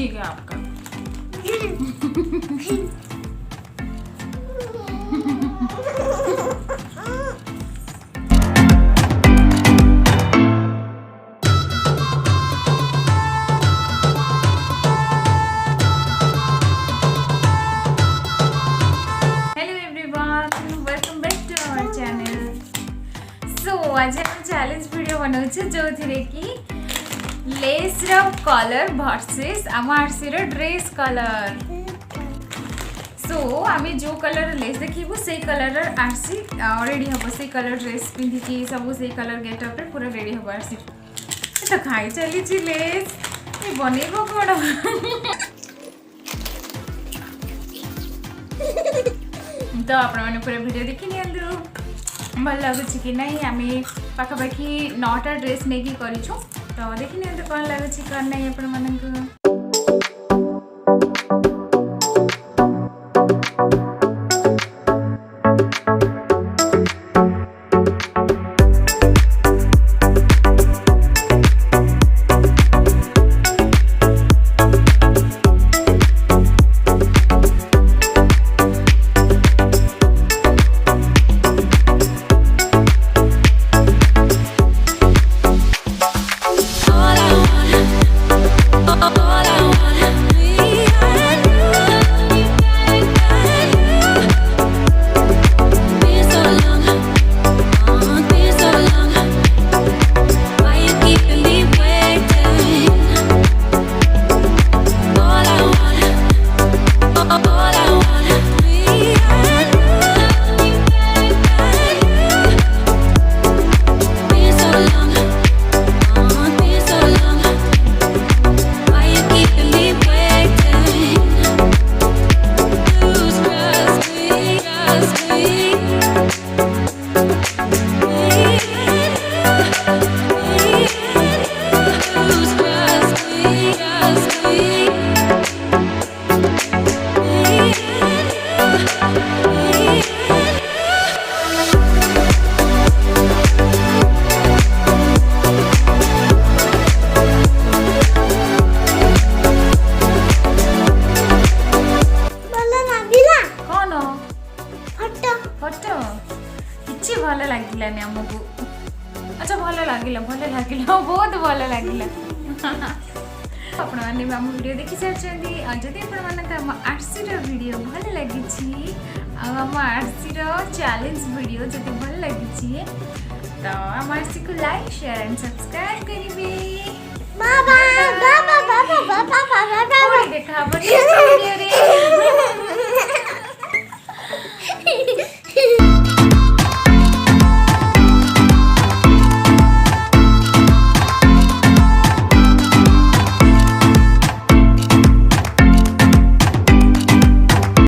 ठीक है आपका। आज हम चैलेंज वीडियो बनाउछे जो थिरे कि लेस रो कलर वर्सेस आम आरसी रो ड्रेस कलर। सो आमे जो कलर लेस देखिबो से कलर आरसी रेडी हबो, से कलर ड्रेस पिंधि कि सब से कलर गेटअप रे पूरा रेडी हबो आरसी। तो खाई चली छी लेस ए बनेबो कोन तो आपण माने पूरा वीडियो देखि नियंदु भल लगुच कि नहीं। आम पाखापाखि 9टा ड्रेस नहीं करूँ तो देखने कौन लगुच कौन नहीं आपण मानक। भल लगिलानी आमको। अच्छा भल लगिला बहुत भल लगिला। आपण माने आम वीडियो देखि सारछंदी जदि आपण मानक आम आरसी रो वीडियो भल लागिछि आम आरसी रो चैलेंज वीडियो जदि भल लागिछि तो आम आरसी को लाइक शेयर एंड सब्सक्राइब करिवे। बाबा बाबा बाबा बाबा बाबा देखा वीडियो